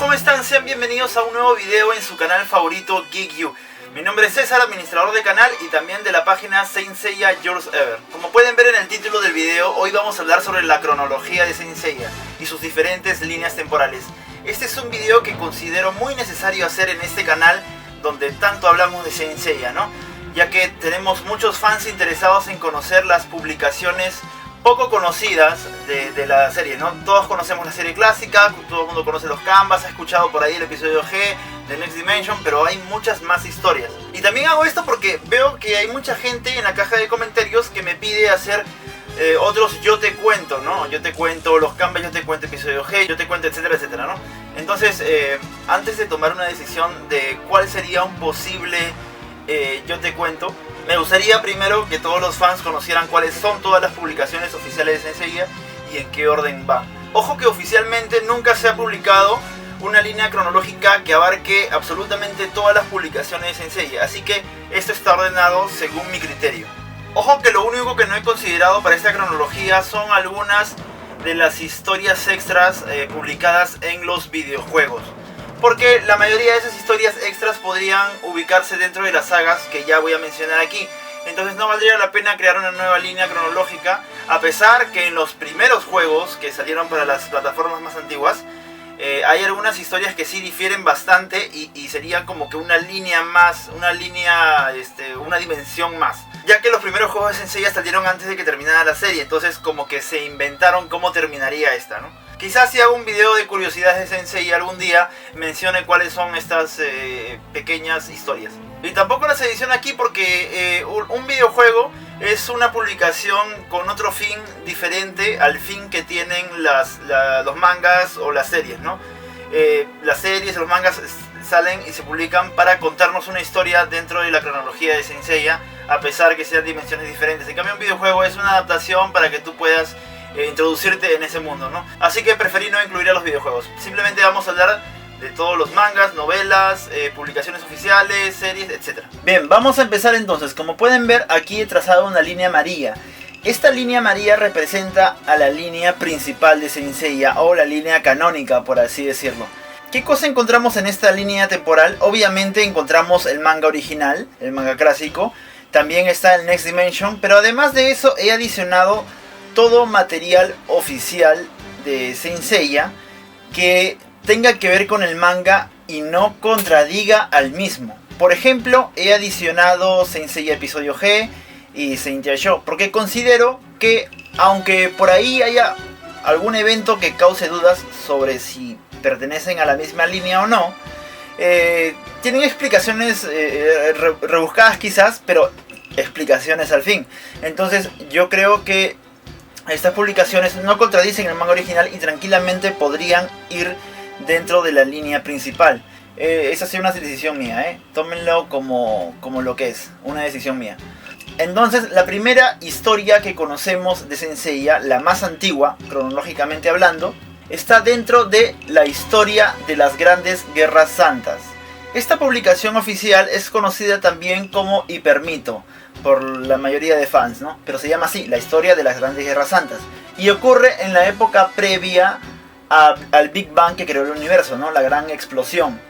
¿cómo están? Sean bienvenidos a un nuevo video en su canal favorito Geek.You. Mi nombre es César, administrador del canal y también de la página Saint Seiya Yours Ever. Como pueden ver en el título del video, hoy vamos a hablar sobre la cronología de Saint Seiya y sus diferentes líneas temporales. Este es un video que considero muy necesario hacer en este canal donde tanto hablamos de Saint Seiya, ¿no? Ya que tenemos muchos fans interesados en conocer las publicaciones poco conocidas de la serie, ¿no? Todos conocemos la serie clásica, todo el mundo conoce los Canvas, ha escuchado por ahí el episodio G de Next Dimension, pero hay muchas más historias. Y también hago esto porque veo que hay mucha gente en la caja de comentarios que me pide hacer otros yo te cuento, ¿no? Yo te cuento los Canvas, yo te cuento episodio G, yo te cuento etcétera, etcétera, ¿no? Entonces, antes de tomar una decisión de cuál sería un posible yo te cuento, me gustaría primero que todos los fans conocieran cuáles son todas las publicaciones oficiales de Saint Seiya y en qué orden va. Ojo que oficialmente nunca se ha publicado una línea cronológica que abarque absolutamente todas las publicaciones de Saint Seiya, así que esto está ordenado según mi criterio. Ojo que lo único que no he considerado para esta cronología son algunas de las historias extras publicadas en los videojuegos, porque la mayoría de esas historias extras podrían ubicarse dentro de las sagas que ya voy a mencionar aquí. Entonces no valdría la pena crear una nueva línea cronológica, a pesar que en los primeros juegos que salieron para las plataformas más antiguas hay algunas historias que sí difieren bastante y sería como que una línea más, una dimensión más, ya que los primeros juegos de Saint Seiya salieron antes de que terminara la serie, entonces como que se inventaron cómo terminaría esta, ¿no? Quizás si hago un video de curiosidades de Saint Seiya algún día mencione cuáles son estas pequeñas historias. Y tampoco las ediciono aquí porque un videojuego es una publicación con otro fin diferente al fin que tienen los mangas o las series, ¿no? Las series, los mangas salen y se publican para contarnos una historia dentro de la cronología de Saint Seiya, a pesar que sean dimensiones diferentes. En cambio, un videojuego es una adaptación para que tú puedas introducirte en ese mundo, ¿no? Así que preferí no incluir a los videojuegos. Simplemente vamos a hablar de todos los mangas, novelas, publicaciones oficiales, series, etc. Bien, vamos a empezar entonces. Como pueden ver, aquí he trazado una línea amarilla. Esta línea amarilla representa a la línea principal de Saint Seiya, o la línea canónica, por así decirlo. ¿Qué cosa encontramos en esta línea temporal? Obviamente encontramos el manga original, el manga clásico. También está el Next Dimension, pero además de eso he adicionado todo material oficial de Saint Seiya que tenga que ver con el manga y no contradiga al mismo. Por ejemplo, he adicionado Saint Seiya episodio G y Saint Seiya, porque considero que aunque por ahí haya algún evento que cause dudas sobre si pertenecen a la misma línea o no, tienen explicaciones rebuscadas quizás, pero explicaciones al fin. Entonces yo creo que estas publicaciones no contradicen el manga original y tranquilamente podrían ir dentro de la línea principal. Esa sí es una decisión mía, tómenlo como lo que es, una decisión mía. Entonces, la primera historia que conocemos de Saint Seiya, la más antigua, cronológicamente hablando, está dentro de la historia de las grandes guerras santas. Esta publicación oficial es conocida también como Hipermito por la mayoría de fans, ¿no? Pero se llama así, la historia de las grandes guerras santas. Y ocurre en la época previa al Big Bang que creó el universo, ¿no? La gran explosión.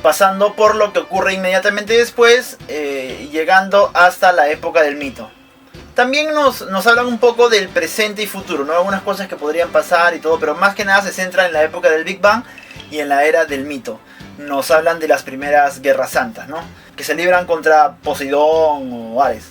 Pasando por lo que ocurre inmediatamente después, llegando hasta la época del mito. También nos hablan un poco del presente y futuro, ¿no? Algunas cosas que podrían pasar y todo, pero más que nada se centra en la época del Big Bang y en la era del mito. Nos hablan de las primeras guerras santas, ¿no? Que se libran contra Poseidón o Ares.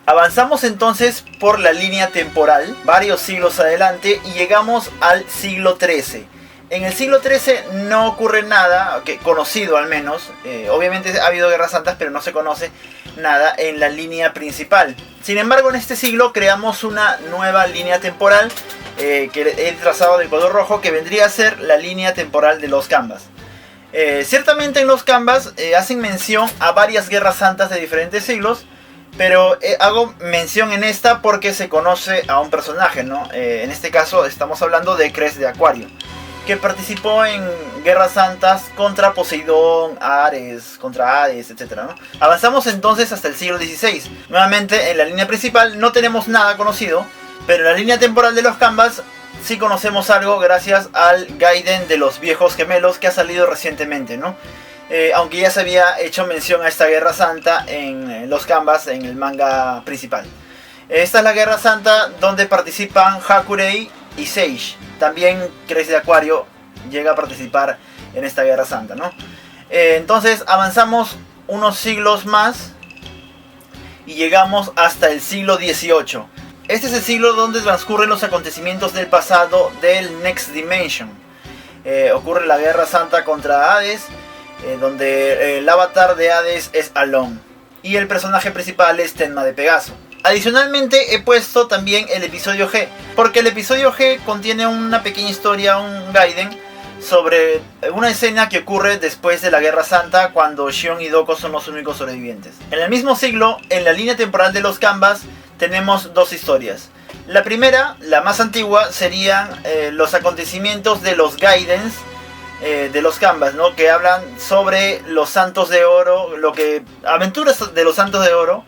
Avanzamos entonces por la línea temporal, varios siglos adelante, y llegamos al siglo XIII. En el siglo XIII no ocurre nada, conocido al menos. Obviamente ha habido guerras santas, pero no se conoce nada en la línea principal. Sin embargo, en este siglo creamos una nueva línea temporal que he trazado de color rojo, que vendría a ser la línea temporal de los Canvas. Ciertamente en los Canvas hacen mención a varias guerras santas de diferentes siglos, pero hago mención en esta porque se conoce a un personaje, ¿no? En este caso estamos hablando de Crest de Acuario, que participó en guerras santas contra Poseidón, Ares, contra Hades, etc., ¿no? Avanzamos entonces hasta el siglo XVI. Nuevamente en la línea principal no tenemos nada conocido, pero en la línea temporal de los Canvas sí conocemos algo gracias al Gaiden de los viejos gemelos que ha salido recientemente, ¿no? Aunque ya se había hecho mención a esta Guerra Santa en los Canvas, en el manga principal. Esta es la Guerra Santa donde participan Hakurei y Sage. También Cres de Acuario llega a participar en esta Guerra Santa, ¿no? Entonces avanzamos unos siglos más y llegamos hasta el siglo XVIII. Este es el siglo donde transcurren los acontecimientos del pasado del Next Dimension. Ocurre la Guerra Santa contra Hades, donde el avatar de Hades es Alon y el personaje principal es Tenma de Pegaso. Adicionalmente he puesto también el episodio G, porque el episodio G contiene una pequeña historia, un Gaiden, sobre una escena que ocurre después de la Guerra Santa, cuando Shion y Doko son los únicos sobrevivientes. En el mismo siglo, en la línea temporal de los Canvas, tenemos dos historias. La primera, la más antigua, serían los acontecimientos de los Gaidens de los Canvas, ¿no? Que hablan sobre los Santos de Oro, aventuras de los Santos de Oro,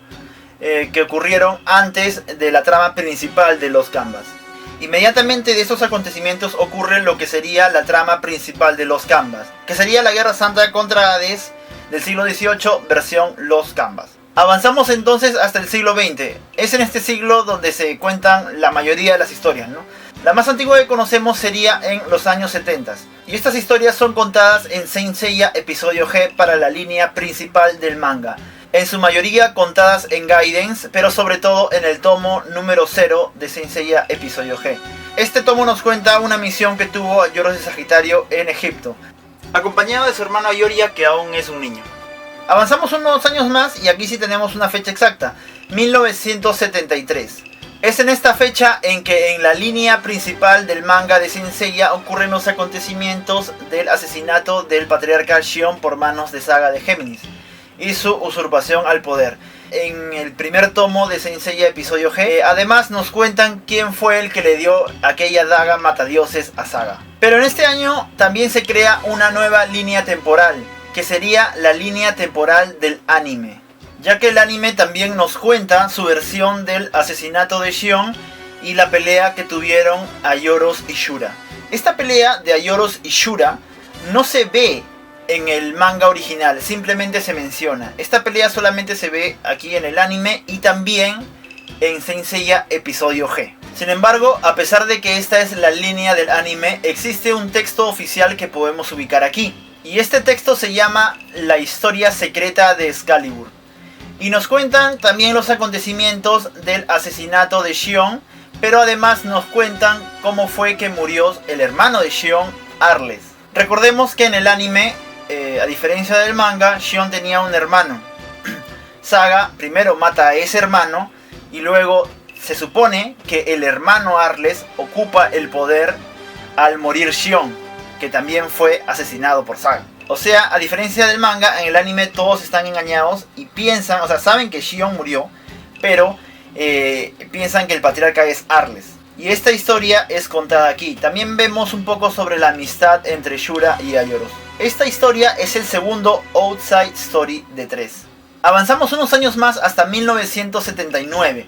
que ocurrieron antes de la trama principal de los Canvas. Inmediatamente de esos acontecimientos ocurre lo que sería la trama principal de los Canvas, que sería la Guerra Santa contra Hades del siglo XVIII, versión Los Canvas. Avanzamos entonces hasta el siglo XX. Es en este siglo donde se cuentan la mayoría de las historias, ¿no? La más antigua que conocemos sería en los años 70. Y estas historias son contadas en Saint Seiya Episodio G para la línea principal del manga. En su mayoría contadas en Gaidens, pero sobre todo en el tomo número 0 de Saint Seiya Episodio G. Este tomo nos cuenta una misión que tuvo Ayoros de Sagitario en Egipto, acompañado de su hermano Ayoria, que aún es un niño. Avanzamos unos años más y aquí sí tenemos una fecha exacta, 1973. Es en esta fecha en que en la línea principal del manga de Saint Seiya ocurren los acontecimientos del asesinato del patriarca Shion por manos de Saga de Géminis y su usurpación al poder. En el primer tomo de Saint Seiya Episodio G, además nos cuentan quién fue el que le dio aquella daga matadioses a Saga. Pero en este año también se crea una nueva línea temporal, que sería la línea temporal del anime, ya que el anime también nos cuenta su versión del asesinato de Shion y la pelea que tuvieron Ayoros y Shura. Esta pelea de Ayoros y Shura no se ve en el manga original, simplemente se menciona. Esta pelea solamente se ve aquí en el anime y también en Saint Seiya Episodio G. Sin embargo, a pesar de que esta es la línea del anime, existe un texto oficial que podemos ubicar aquí. Y este texto se llama La historia secreta de Excalibur. Y nos cuentan también los acontecimientos del asesinato de Shion, pero además nos cuentan cómo fue que murió el hermano de Shion, Arles. Recordemos que en el anime, a diferencia del manga, Shion tenía un hermano. Saga primero mata a ese hermano y luego se supone que el hermano Arles ocupa el poder al morir Shion, que también fue asesinado por Saga. O sea, a diferencia del manga, en el anime todos están engañados y piensan, o sea, saben que Shion murió, pero piensan que el patriarca es Arles. Y esta historia es contada aquí. También vemos un poco sobre la amistad entre Shura y Ayoros. Esta historia es el segundo Outside Story de 3. Avanzamos unos años más hasta 1979,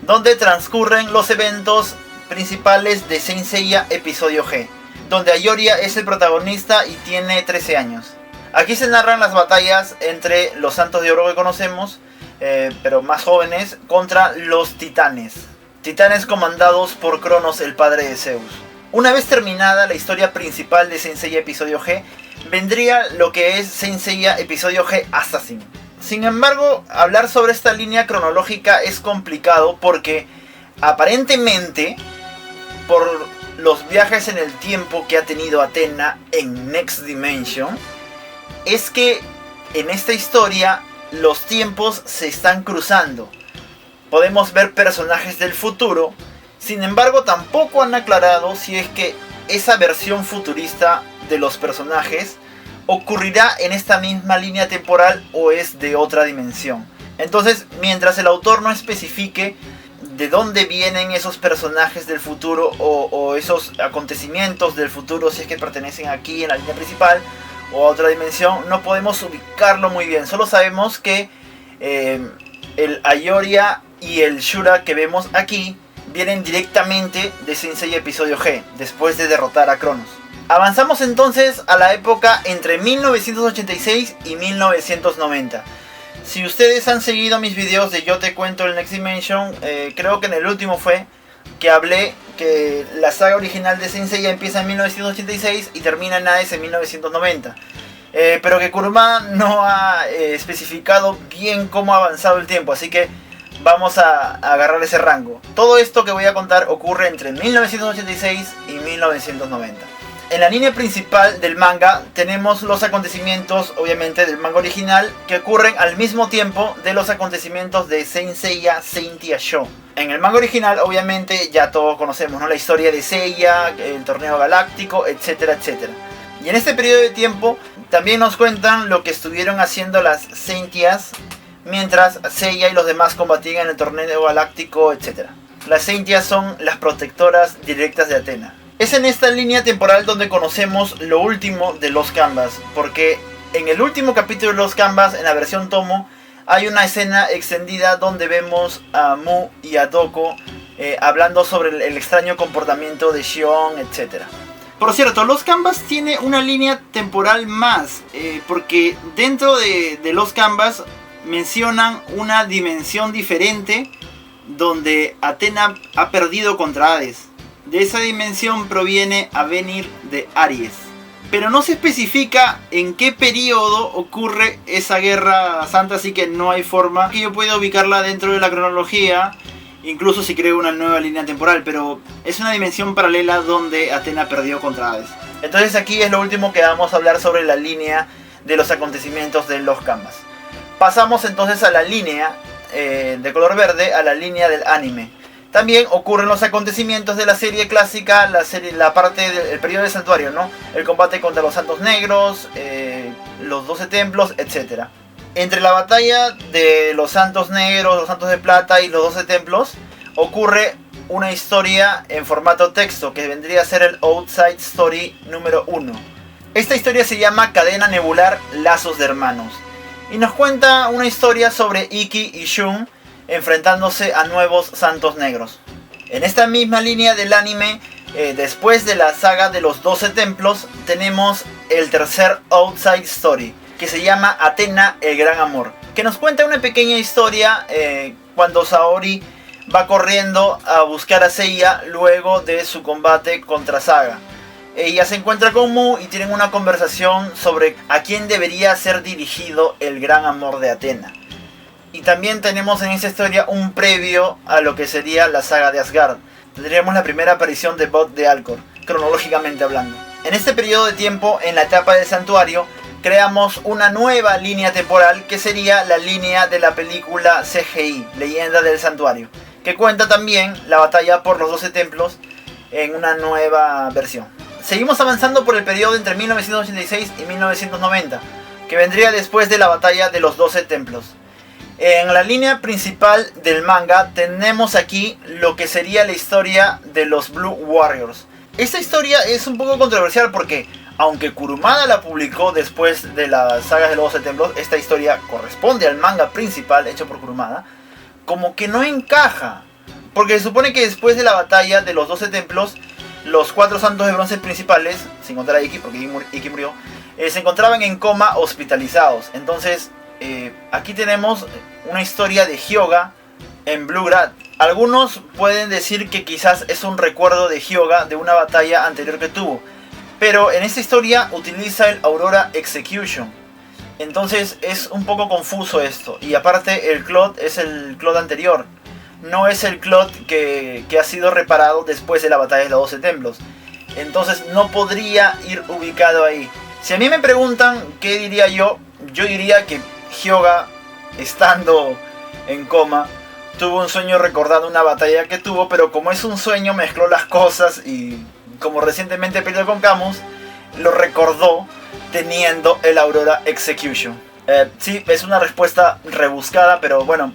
donde transcurren los eventos principales de Saint Seiya Episodio G, donde Ayoria es el protagonista y tiene 13 años. Aquí se narran las batallas entre los Santos de Oro que conocemos, pero más jóvenes, contra los Titanes. Titanes comandados por Cronos, el padre de Zeus. Una vez terminada la historia principal de Saint Seiya Episodio G, vendría lo que es Saint Seiya Episodio G Assassin. Sin embargo, hablar sobre esta línea cronológica es complicado porque aparentemente, por los viajes en el tiempo que ha tenido Athena en Next Dimension, es que en esta historia los tiempos se están cruzando. Podemos ver personajes del futuro, sin embargo tampoco han aclarado si es que esa versión futurista de los personajes ocurrirá en esta misma línea temporal o es de otra dimensión. Entonces, mientras el autor no especifique de dónde vienen esos personajes del futuro o esos acontecimientos del futuro, si es que pertenecen aquí en la línea principal o a otra dimensión, no podemos ubicarlo muy bien. Solo sabemos que el Ayoria y el Shura que vemos aquí vienen directamente de Saint Seiya Episodio G, después de derrotar a Cronos. Avanzamos entonces a la época entre 1986 y 1990. Si ustedes han seguido mis videos de Yo Te Cuento el Next Dimension, creo que en el último fue que hablé que la saga original de Saint Seiya empieza en 1986 y termina en Hades en 1990. Pero que Kurumada no ha especificado bien cómo ha avanzado el tiempo, así que vamos a agarrar ese rango. Todo esto que voy a contar ocurre entre 1986 y 1990. En la línea principal del manga tenemos los acontecimientos, obviamente, del manga original, que ocurren al mismo tiempo de los acontecimientos de Saint Seiya Saintia Show. En el manga original, obviamente, ya todos conocemos, ¿no?, la historia de Seiya, el torneo galáctico, etcétera, etcétera. Y en este periodo de tiempo también nos cuentan lo que estuvieron haciendo las Saintias mientras Seiya y los demás combatían en el torneo galáctico, etcétera. Las Saintias son las protectoras directas de Athena. Es en esta línea temporal donde conocemos lo último de Lost Canvas, porque en el último capítulo de Lost Canvas, en la versión Tomo, hay una escena extendida donde vemos a Mu y a Doko hablando sobre el extraño comportamiento de Shion, etc. Por cierto, Lost Canvas tiene una línea temporal más, porque dentro de Lost Canvas mencionan una dimensión diferente donde Athena ha perdido contra Hades. De esa dimensión proviene Avenir de Aries. Pero no se especifica en qué periodo ocurre esa guerra santa, así que no hay forma que yo pueda ubicarla dentro de la cronología, incluso si creo una nueva línea temporal, pero es una dimensión paralela donde Athena perdió contra Hades. Entonces aquí es lo último que vamos a hablar sobre la línea de los acontecimientos de Lost Canvas. Pasamos entonces a la línea de color verde, a la línea del anime. También ocurren los acontecimientos de la serie clásica, la parte del periodo de santuario, ¿no? El combate contra los santos negros, los 12 templos, etc. Entre la batalla de los santos negros, los santos de plata y los 12 templos, ocurre una historia en formato texto, que vendría a ser el Outside Story número 1. Esta historia se llama Cadena Nebular Lazos de Hermanos, y nos cuenta una historia sobre Ikki y Shun enfrentándose a nuevos santos negros. En esta misma línea del anime, después de la saga de los 12 templos, tenemos el tercer Outside Story, que se llama Athena el Gran Amor, que nos cuenta una pequeña historia cuando Saori va corriendo a buscar a Seiya luego de su combate contra Saga. Ella se encuentra con Mu y tienen una conversación sobre a quién debería ser dirigido el gran amor de Athena. Y también tenemos en esa historia un previo a lo que sería la saga de Asgard. Tendríamos la primera aparición de Bod de Alcor, cronológicamente hablando. En este periodo de tiempo, en la etapa del santuario, creamos una nueva línea temporal que sería la línea de la película CGI, Leyenda del Santuario, que cuenta también la batalla por los 12 templos en una nueva versión. Seguimos avanzando por el periodo entre 1986 y 1990, que vendría después de la batalla de los 12 templos. En la línea principal del manga tenemos aquí lo que sería la historia de los Blue Warriors. Esta historia es un poco controversial porque, aunque Kurumada la publicó después de la saga de los 12 templos, esta historia corresponde al manga principal hecho por Kurumada, como que no encaja. Porque se supone que después de la batalla de los 12 templos, los 4 santos de bronce principales, sin contar a Ikki, porque Ikki murió, se encontraban en coma hospitalizados. Entonces, aquí tenemos una historia de Hyuga en Blue Grad. Algunos pueden decir que quizás es un recuerdo de Hyuga de una batalla anterior que tuvo, pero en esta historia utiliza el Aurora Execution. Entonces es un poco confuso esto. Y aparte el Clod es el Clod anterior, no es el Clod que ha sido reparado después de la batalla de los 12 templos. Entonces no podría ir ubicado ahí. Si a mí me preguntan qué diría yo diría que Hyuga, estando en coma, tuvo un sueño recordando una batalla que tuvo, pero como es un sueño mezcló las cosas y como recientemente peleó con Camus, lo recordó teniendo el Aurora Execution. Sí, es una respuesta rebuscada, pero bueno,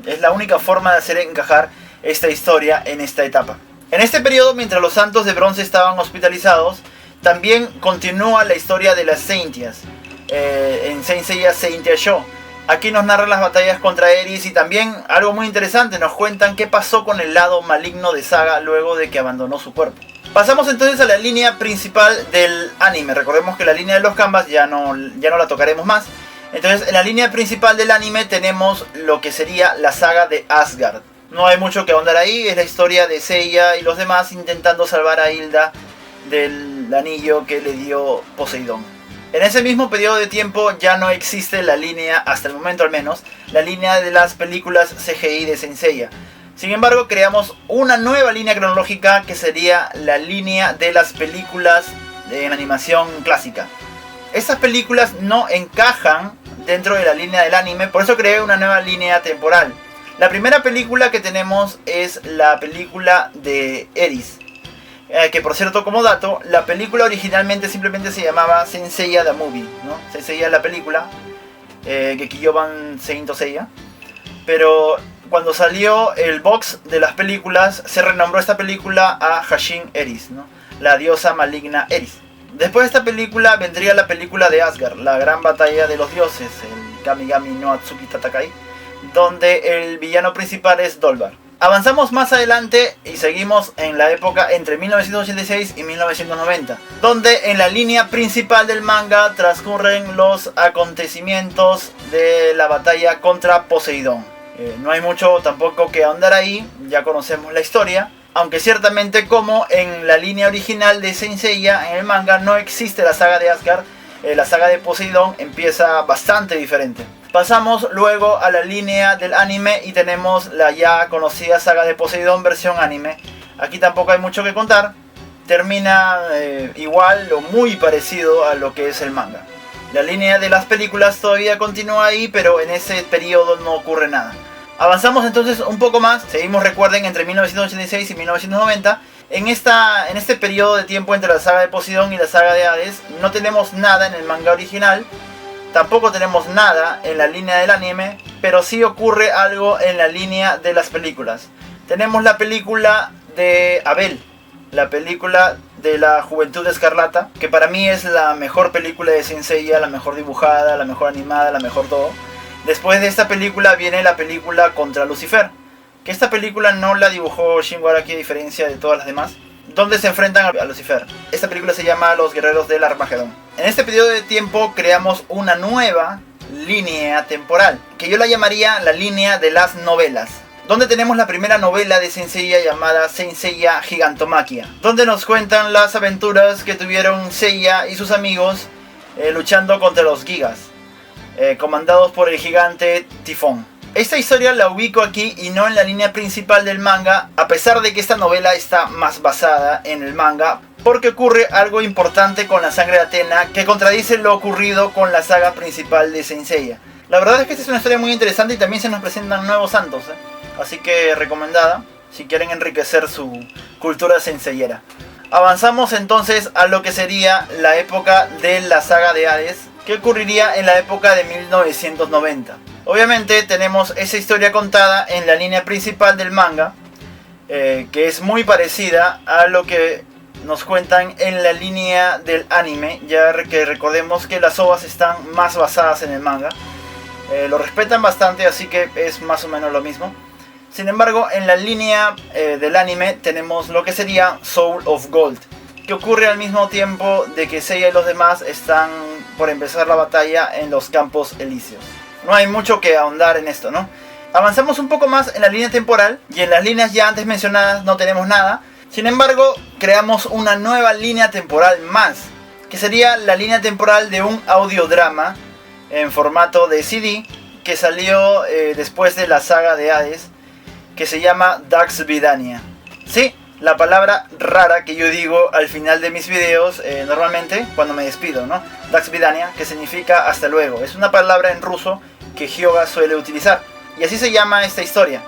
es la única forma de hacer encajar esta historia en esta etapa. En este periodo, mientras los santos de bronce estaban hospitalizados, también continúa la historia de las Saintias en Saint Seiya Saintia Show, Aquí nos narran las batallas contra Eris y también algo muy interesante, nos cuentan qué pasó con el lado maligno de Saga luego de que abandonó su cuerpo. Pasamos entonces a la línea principal del anime. Recordemos que la línea de los Canvas ya no la tocaremos más. Entonces en la línea principal del anime tenemos lo que sería la saga de Asgard. No hay mucho que ahondar ahí, es la historia de Seiya y los demás intentando salvar a Hilda del anillo que le dio Poseidón. En ese mismo periodo de tiempo ya no existe la línea, hasta el momento al menos, la línea de las películas CGI de Saint Seiya. Sin embargo, creamos una nueva línea cronológica que sería la línea de las películas en animación clásica. Estas películas no encajan dentro de la línea del anime, por eso creé una nueva línea temporal. La primera película que tenemos es la película de Eris. Que por cierto, como dato, la película originalmente simplemente se llamaba Saint Seiya the Movie, ¿no? Saint Seiya la película, Gekiyoban Saint Seiya. Pero cuando salió el box de las películas, se renombró esta película a Hashin Eris, ¿no? La diosa maligna Eris. Después de esta película vendría la película de Asgard, la gran batalla de los dioses, el Kamigami no Atsuki Tatakai, donde el villano principal es Dolvar. Avanzamos más adelante y seguimos en la época entre 1986 y 1990, donde en la línea principal del manga transcurren los acontecimientos de la batalla contra Poseidón. No hay mucho tampoco que ahondar ahí, ya conocemos la historia, aunque ciertamente como en la línea original de Saint Seiya en el manga no existe la saga de Asgard, la saga de Poseidón empieza bastante diferente. Pasamos luego a la línea del anime y tenemos la ya conocida saga de Poseidón versión anime. Aquí tampoco hay mucho que contar, termina igual o muy parecido a lo que es el manga. La línea de las películas todavía continúa ahí, pero en ese periodo no ocurre nada. Avanzamos entonces un poco más, seguimos, recuerden, entre 1986 y 1990. En este periodo de tiempo entre la saga de Poseidón y la saga de Hades no tenemos nada en el manga original. Tampoco tenemos nada en la línea del anime, pero sí ocurre algo en la línea de las películas. Tenemos la película de Abel, la película de la Juventud Escarlata, que para mí es la mejor película de Saint Seiya, la mejor dibujada, la mejor animada, la mejor todo. Después de esta película viene la película contra Lucifer, que esta película no la dibujó Shin Araki a diferencia de todas las demás, donde se enfrentan a Lucifer. Esta película se llama Los Guerreros del Armagedón. En este periodo de tiempo creamos una nueva línea temporal, que yo la llamaría la línea de las novelas, donde tenemos la primera novela de Saint Seiya llamada Saint Seiya Gigantomachia, donde nos cuentan las aventuras que tuvieron Seiya y sus amigos luchando contra los Gigas, comandados por el gigante Tifón. Esta historia la ubico aquí y no en la línea principal del manga, a pesar de que esta novela está más basada en el manga, porque ocurre algo importante con la sangre de Atena que contradice lo ocurrido con la saga principal de Saint Seiya. La verdad es que esta es una historia muy interesante y también se nos presentan nuevos santos, así que recomendada si quieren enriquecer su cultura senseiera. Avanzamos entonces a lo que sería la época de la saga de Hades, que ocurriría en la época de 1990. Obviamente tenemos esa historia contada en la línea principal del manga, que es muy parecida a lo que nos cuentan en la línea del anime, ya que recordemos que las OVAs están más basadas en el manga. Lo respetan bastante, así que es más o menos lo mismo. Sin embargo, en la línea del anime tenemos lo que sería Soul of Gold, que ocurre al mismo tiempo de que Seiya y los demás están por empezar la batalla en los Campos Elíseos. No hay mucho que ahondar en esto, ¿no? Avanzamos un poco más en la línea temporal y en las líneas ya antes mencionadas no tenemos nada. Sin embargo, creamos una nueva línea temporal más, que sería la línea temporal de un audiodrama en formato de CD que salió después de la saga de Hades, que se llama Dax Vidania. Sí, la palabra rara que yo digo al final de mis videos normalmente cuando me despido, ¿no? Dax Vidania, que significa hasta luego. Es una palabra en ruso que Hyuga suele utilizar. Y así se llama esta historia.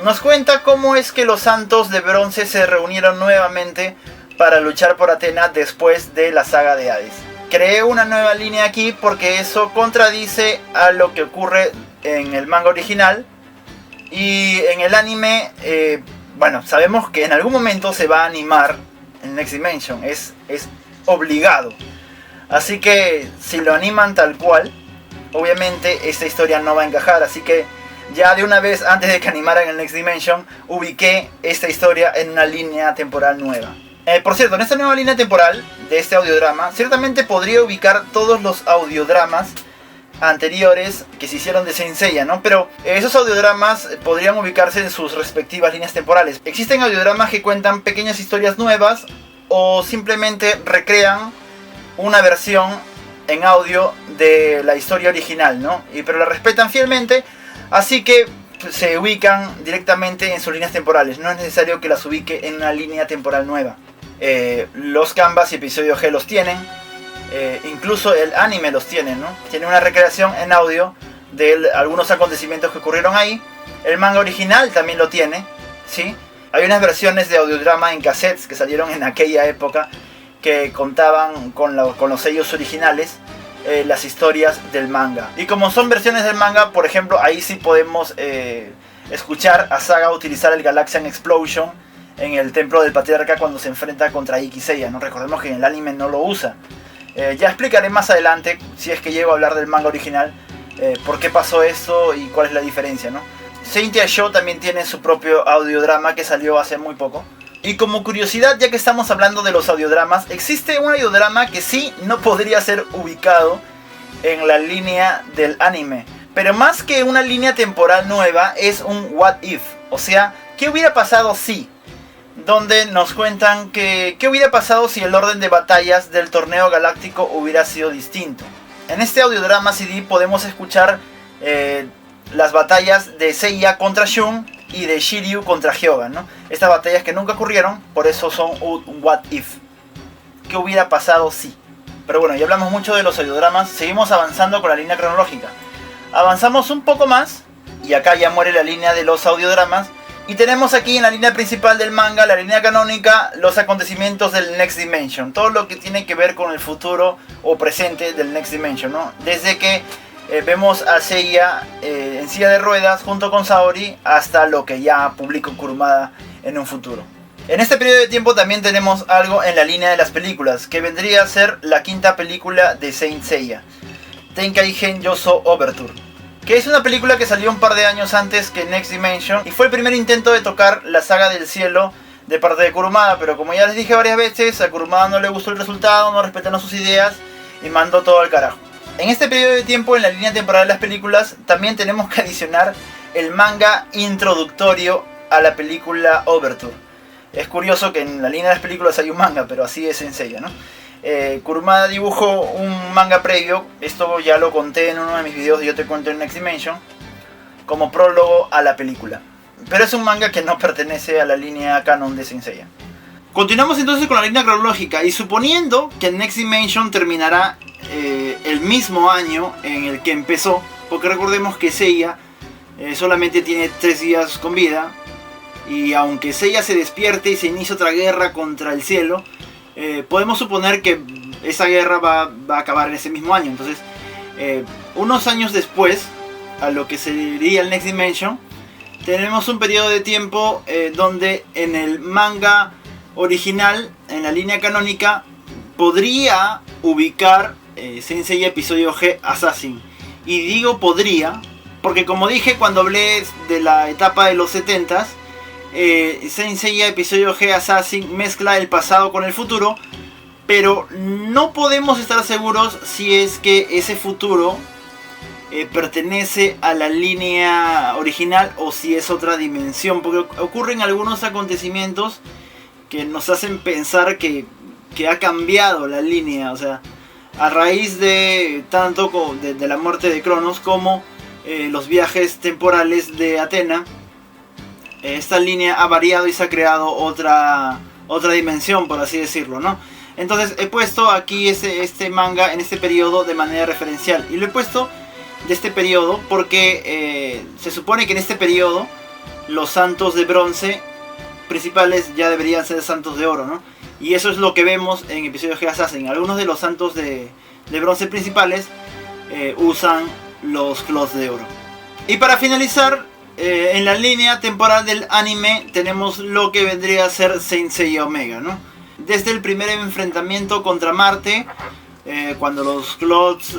Nos cuenta cómo es que los santos de bronce se reunieron nuevamente para luchar por Atena después de la saga de Hades. Creé una nueva línea aquí porque eso contradice a lo que ocurre en el manga original. Y en el anime, bueno, sabemos que en algún momento se va a animar en Next Dimension. Es obligado. Así que si lo animan tal cual, obviamente esta historia no va a encajar, así que ya de una vez, antes de que animaran el Next Dimension, ubiqué esta historia en una línea temporal nueva. Por cierto, en esta nueva línea temporal de este audiodrama, ciertamente podría ubicar todos los audiodramas anteriores que se hicieron de Saint Seiya, ¿no? Pero esos audiodramas podrían ubicarse en sus respectivas líneas temporales. Existen audiodramas que cuentan pequeñas historias nuevas o simplemente recrean una versión en audio de la historia original, ¿no? Pero la respetan fielmente, así que se ubican directamente en sus líneas temporales. No es necesario que las ubique en una línea temporal nueva. Los Canvas y Episodio G los tienen. Incluso el anime los tiene, ¿no? Tiene una recreación en audio de algunos acontecimientos que ocurrieron ahí. El manga original también lo tiene, ¿sí? Hay unas versiones de audiodrama en cassettes que salieron en aquella época que contaban con los sellos originales las historias del manga. Y como son versiones del manga, por ejemplo, ahí sí podemos escuchar a Saga utilizar el Galaxian Explosion en el templo del patriarca cuando se enfrenta contra Ikki Seiya, ¿no? Recordemos que en el anime no lo usa. Ya explicaré más adelante, si es que llego a hablar del manga original, por qué pasó esto y cuál es la diferencia, ¿no? Saint Seiya Show también tiene su propio audiodrama que salió hace muy poco. Y como curiosidad, ya que estamos hablando de los audiodramas, existe un audiodrama que sí no podría ser ubicado en la línea del anime. Pero más que una línea temporal nueva, es un what if. O sea, ¿qué hubiera pasado si? Donde nos cuentan que qué hubiera pasado si el orden de batallas del torneo galáctico hubiera sido distinto. En este audiodrama CD podemos escuchar las batallas de Seiya contra Shun y de Shiryu contra Hyoga, ¿no? Estas batallas que nunca ocurrieron, por eso son un what if. ¿Qué hubiera pasado si? Pero bueno, ya hablamos mucho de los audiodramas, seguimos avanzando con la línea cronológica. Avanzamos un poco más, y acá ya muere la línea de los audiodramas, y tenemos aquí en la línea principal del manga, la línea canónica, los acontecimientos del Next Dimension. Todo lo que tiene que ver con el futuro o presente del Next Dimension, ¿no? Desde que vemos a Seiya en silla de ruedas junto con Saori hasta lo que ya publicó Kurumada en un futuro. En este periodo de tiempo también tenemos algo en la línea de las películas, que vendría a ser la quinta película de Saint Seiya, Tenkaigen Yoso Overture, que es una película que salió un par de años antes que Next Dimension y fue el primer intento de tocar la saga del cielo de parte de Kurumada, pero como ya les dije varias veces, a Kurumada no le gustó el resultado, no respetaron sus ideas y mandó todo al carajo. En este periodo de tiempo, en la línea temporal de las películas, también tenemos que adicionar el manga introductorio a la película Overture. Es curioso que en la línea de las películas hay un manga, pero así es Saint Seiya, ¿no? Kurumada dibujó un manga previo, esto ya lo conté en uno de mis videos de Yo Te Cuento en Next Dimension, como prólogo a la película. Pero es un manga que no pertenece a la línea canon de Saint Seiya. Continuamos entonces con la línea cronológica, y suponiendo que Next Dimension terminará el mismo año en el que empezó, porque recordemos que Seiya solamente tiene 3 días con vida, y aunque Seiya se despierte y se inicie otra guerra contra el cielo, podemos suponer que esa guerra va a acabar en ese mismo año. Entonces, unos años después, a lo que sería el Next Dimension, tenemos un periodo de tiempo donde en el manga original, en la línea canónica, podría ubicar Saint Seiya Episodio G Assassin. Y digo podría, porque como dije cuando hablé de la etapa de los 70s, Saint Seiya Episodio G Assassin mezcla el pasado con el futuro, pero no podemos estar seguros si es que ese futuro pertenece a la línea original o si es otra dimensión, porque ocurren algunos acontecimientos que nos hacen pensar que ha cambiado la línea, o sea, a raíz de tanto de la muerte de Cronos como los viajes temporales de Atena. Esta línea ha variado y se ha creado otra dimensión, por así decirlo, ¿no? Entonces he puesto aquí este manga en este periodo de manera referencial. Y lo he puesto de este periodo porque se supone que en este periodo los santos de bronce principales ya deberían ser santos de oro, ¿no? Y eso es lo que vemos en Episodio G Assassin. Algunos de los santos de bronce principales usan los cloths de oro. Y para finalizar, en la línea temporal del anime tenemos lo que vendría a ser Saint Seiya Omega, ¿no? Desde el primer enfrentamiento contra Marte, cuando los Clods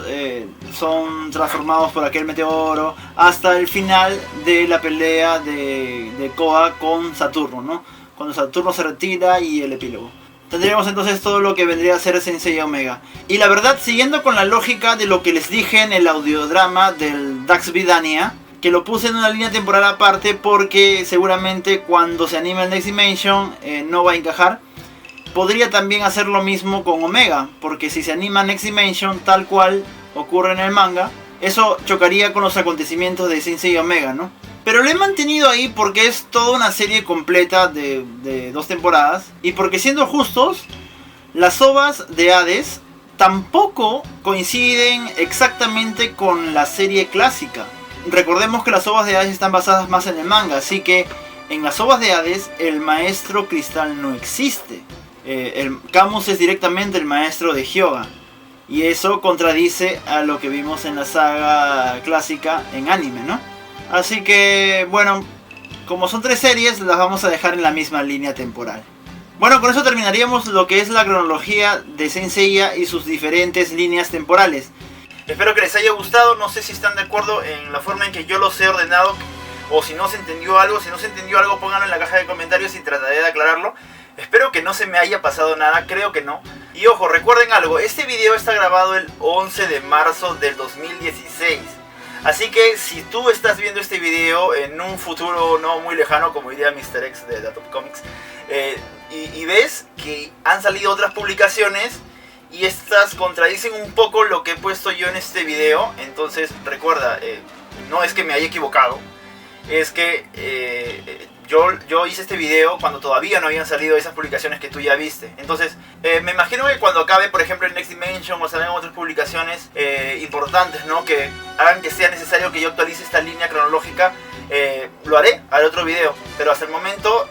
son transformados por aquel meteoro, hasta el final de la pelea de Koa con Saturno, ¿no? Cuando Saturno se retira y el epílogo. Tendríamos entonces todo lo que vendría a ser Saint Seiya Omega. Y la verdad, siguiendo con la lógica de lo que les dije en el audiodrama del Dax Vidania, que lo puse en una línea temporal aparte porque seguramente cuando se anime el Next Dimension no va a encajar. Podría también hacer lo mismo con Omega, porque si se anima Next Dimension tal cual ocurre en el manga, eso chocaría con los acontecimientos de Saint Seiya Omega, ¿no? Pero lo he mantenido ahí porque es toda una serie completa de 2 temporadas. Y porque, siendo justos, las ovas de Hades tampoco coinciden exactamente con la serie clásica. Recordemos que las ovas de Hades están basadas más en el manga, así que en las ovas de Hades el maestro Cristal no existe. El Camus es directamente el maestro de Hyuga. Y eso contradice a lo que vimos en la saga clásica en anime, ¿no? Así que, bueno, como son 3 series, las vamos a dejar en la misma línea temporal. Bueno, con eso terminaríamos lo que es la cronología de Saint Seiya y sus diferentes líneas temporales. Espero que les haya gustado, no sé si están de acuerdo en la forma en que yo los he ordenado, o si no se entendió algo. Si no se entendió algo, pónganlo en la caja de comentarios y trataré de aclararlo. Espero que no se me haya pasado nada, creo que no. Y ojo, recuerden algo, este video está grabado el 11 de marzo del 2016. Así que si tú estás viendo este video en un futuro no muy lejano, como diría Mr. X de Datop Comics, y ves que han salido otras publicaciones y estas contradicen un poco lo que he puesto yo en este video, entonces recuerda, no es que me haya equivocado, es que yo hice este video cuando todavía no habían salido esas publicaciones que tú ya viste. Entonces, me imagino que cuando acabe, por ejemplo, el Next Dimension o salgan otras publicaciones importantes, ¿no? Que hagan que sea necesario que yo actualice esta línea cronológica, lo haré al otro video. Pero hasta el momento,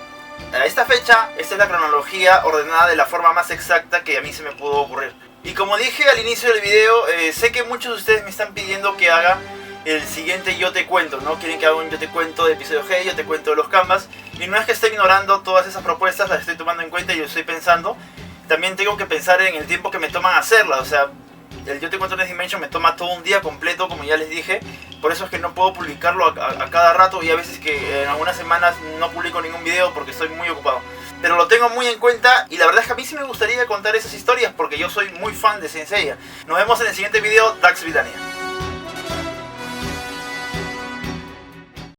a esta fecha, esta es la cronología ordenada de la forma más exacta que a mí se me pudo ocurrir. Y como dije al inicio del video, sé que muchos de ustedes me están pidiendo que haga el siguiente Yo Te Cuento, ¿no? Quieren que haga un Yo Te Cuento de episodio G, Yo Te Cuento de los Canvas. Y no es que esté ignorando todas esas propuestas, las estoy tomando en cuenta y lo estoy pensando. También tengo que pensar en el tiempo que me toman hacerla, o sea, el Yo Te Cuento Next Dimension me toma todo un día completo, como ya les dije. Por eso es que no puedo publicarlo a cada rato, y a veces que en algunas semanas no publico ningún video porque estoy muy ocupado. Pero lo tengo muy en cuenta, y la verdad es que a mí sí me gustaría contar esas historias porque yo soy muy fan de Saint Seiya. Nos vemos en el siguiente video, Dax Vidania.